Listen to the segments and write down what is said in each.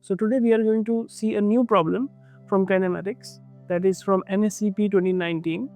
So today we are going to see a new problem from kinematics, that is from NSEP 2019.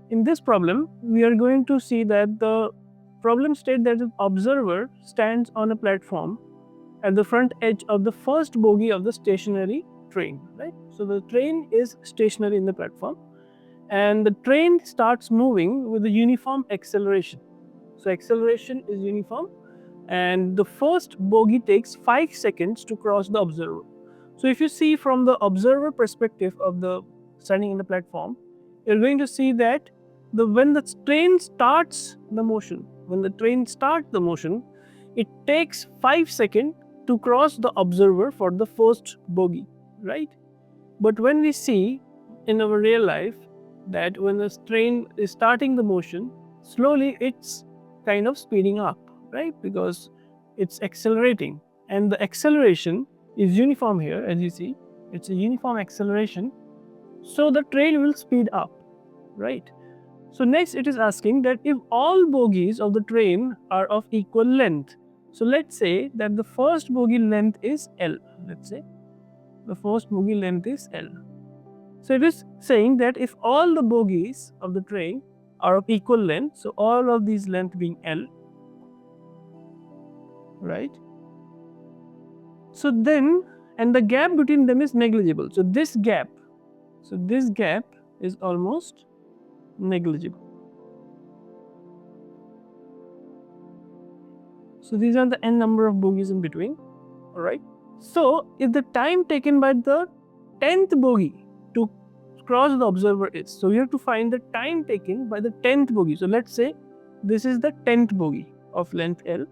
In this problem, we are going to see that the problem states that the observer stands on a platform at the front edge of the first bogie of the stationary train, right? So the train is stationary in the platform and the train starts moving with a uniform acceleration. So acceleration is uniform and the first bogie takes 5 seconds to cross the observer. So if you see from the observer perspective of the standing in the platform, you're going to see that when the train starts the motion, it takes 5 seconds to cross the observer for the first bogie, right? But when we see in our real life that when the train is starting the motion, slowly it's kind of speeding up, right? Because it's accelerating and the acceleration is uniform here, as you see, it's a uniform acceleration. So the train will speed up, right? So next it is asking that if all bogies of the train are of equal length. So let's say that the first bogie length is L. Let's say the first bogie length is L. So it is saying that if all the bogies of the train are of equal length, so all of these length being L, right? So then, and the gap between them is negligible. So this gap is almost negligible. So these are the n number of bogies in between, all right? So if the time taken by the 10th bogie to cross the observer is, so we have to find the time taken by the 10th bogie. So let's say this is the 10th bogie of length L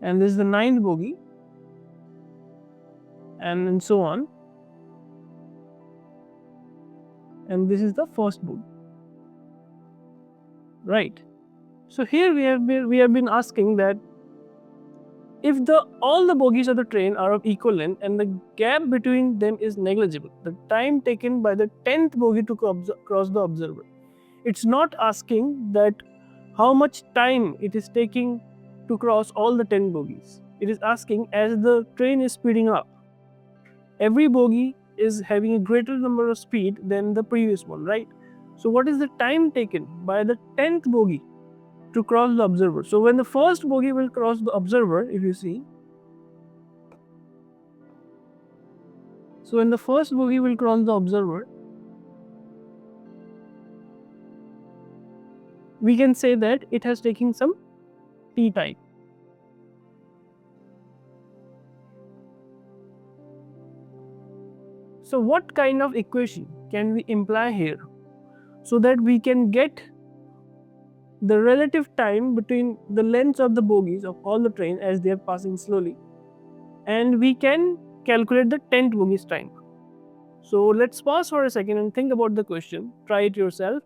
and this is the 9th bogie and so on, and this is the first bogie, right? So here we have been asking that if all the bogies of the train are of equal length and the gap between them is negligible, the time taken by the 10th bogie to cross the observer. It's not asking that how much time it is taking to cross all the 10 bogies. It is asking as the train is speeding up, every bogie is having a greater number of speed than the previous one, right? So what is the time taken by the 10th bogie to cross the observer? So when the first bogie will cross the observer, if you see, so when the first bogie will cross the observer, we can say that it has taken some t time. So what kind of equation can we imply here so that we can get the relative time between the lengths of the bogies of all the train as they are passing slowly, and we can calculate the 10th bogie's time. So let's pause for a second and think about the question, try it yourself,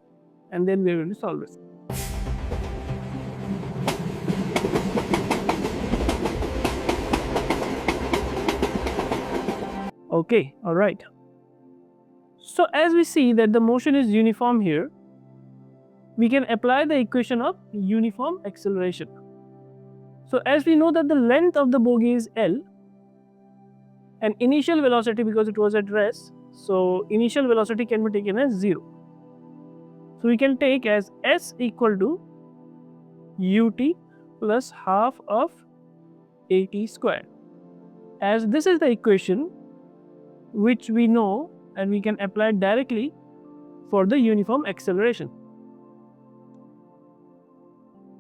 and then we are going to solve it. Okay, all right. So as we see that the motion is uniform here, we can apply the equation of uniform acceleration. So as we know that the length of the bogie is L and initial velocity, because it was at rest, so initial velocity can be taken as 0. So we can take as S equal to ut plus half of at squared, as this is the equation which we know and we can apply it directly for the uniform acceleration.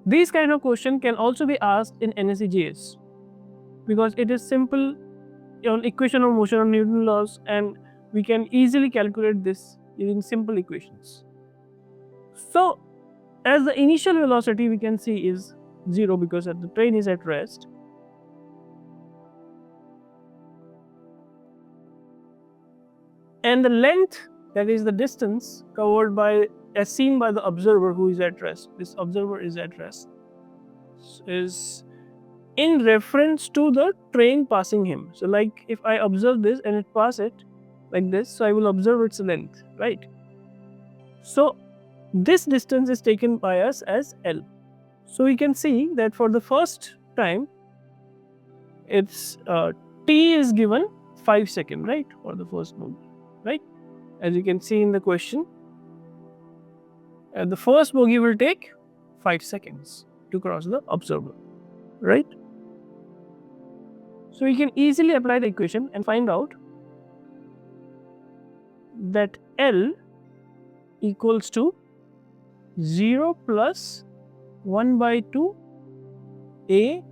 These kind of question can also be asked in NSEJS because it is simple on equation of motion on Newton laws and we can easily calculate this using simple equations. So as the initial velocity we can see is 0 because the train is at rest, and the length, that is the distance covered by as seen by the observer who is at rest, this observer is at rest, is in reference to the train passing him. So like if I observe this and it pass it like this, so I will observe its length, right? So this distance is taken by us as L. So we can see that for the first time it's t is given 5 seconds, right, for the first bogie, right? As you can see in the question, the first bogie will take 5 seconds to cross the observer, right? So we can easily apply the equation and find out that L equals to 0 plus 1 by 2 a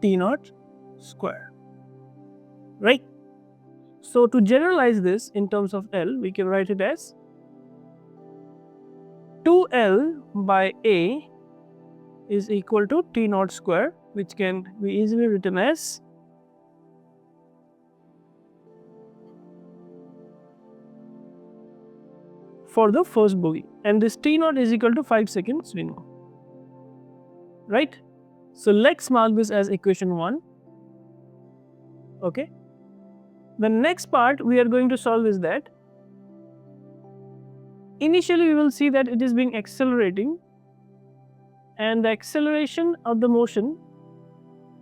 t naught square, right? So to generalize this in terms of L, we can write it as 2L by a is equal to t naught square, which can be easily written as for the first bogie, and this t naught is equal to 5 seconds we know, right? So let's mark this as equation 1. Okay. The next part we are going to solve is that initially we will see that it is being accelerating, and the acceleration of the motion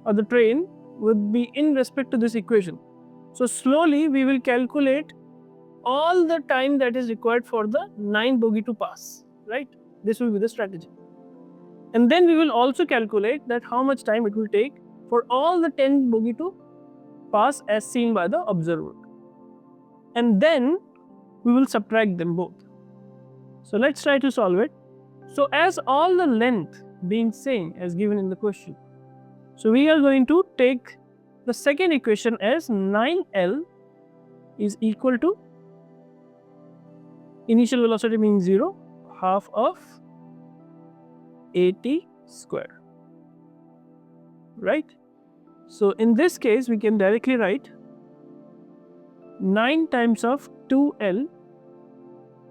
of the train would be in respect to this equation. So slowly we will calculate all the time that is required for the 9 bogie to pass, right? This will be the strategy. And then we will also calculate that how much time it will take for all the 10 bogie to pass as seen by the observer. And then we will subtract them both. So let's try to solve it. So as all the length being same as given in the question, so we are going to take the second equation as 9L is equal to initial velocity being 0, half of at square, right? So in this case we can directly write 9 times of 2L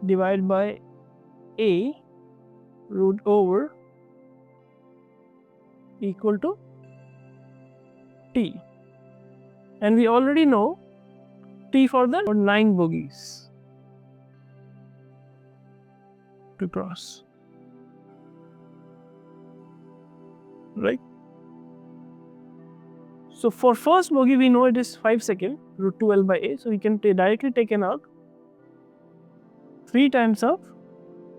divided by a root over equal to t, and we already know t for the 9 bogies to cross, right? So for first bogie we know it is 5 seconds root 2L by a, so we can directly take an out 3 times of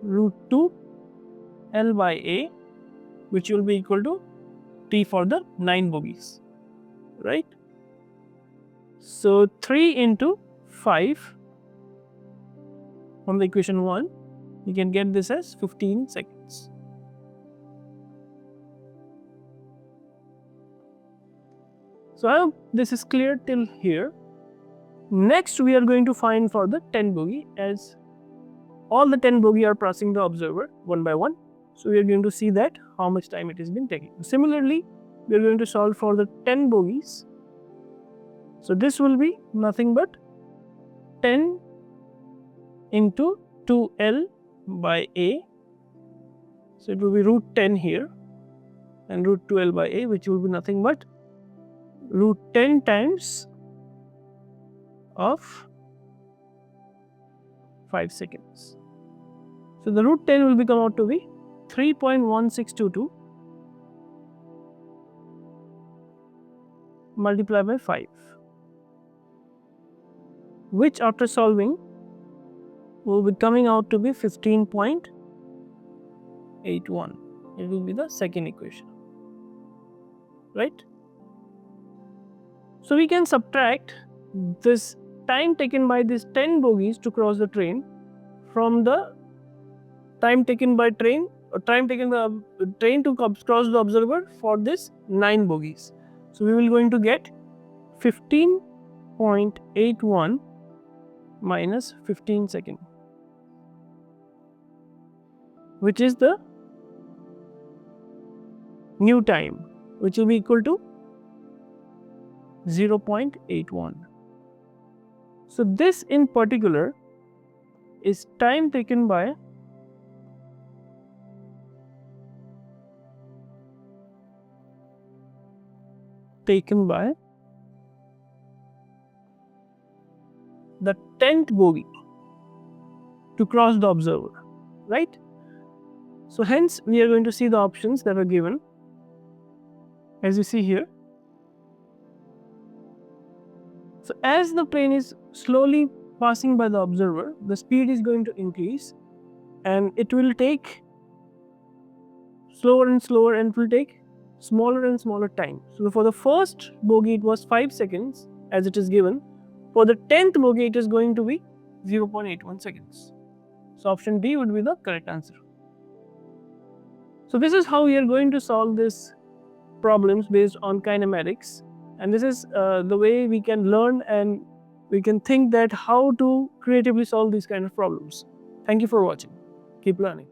root 2L by a, which will be equal to t for the 9 bogies, right? So 3 into 5 from the equation 1, you can get this as 15 seconds. So I hope this is clear till here. Next we are going to find for the 10 bogie, as all the 10 bogie are passing the observer one by one. So we are going to see that how much time it has been taking. Similarly, we are going to solve for the 10 bogies. So this will be nothing but 10 into 2L by a. So it will be root 10 here and root 2L by a, which will be nothing but root 10 times of 5 seconds. So the root 10 will become out to be 3.1622 multiplied by 5, which after solving will be coming out to be 15.81. It will be the second equation, right? So we can subtract this time taken by these 10 bogies to cross the train from the time taken by train, or time taken by train to cross the observer for this 9 bogies. So we will going to get 15.81 minus 15 seconds, which is the new time, which will be equal to 0.81. So this in particular is time taken by the 10th bogie to cross the observer, right? So hence we are going to see the options that are given as you see here. So as the plane is slowly passing by the observer, the speed is going to increase and it will take slower and slower and it will take smaller and smaller time. So for the first bogey it was 5 seconds as it is given. For the 10th bogey it is going to be 0.81 seconds. So option D would be the correct answer. So this is how we are going to solve these problems based on kinematics, and this is the way we can learn and we can think that how to creatively solve these kind of problems. Thank you for watching. Keep learning.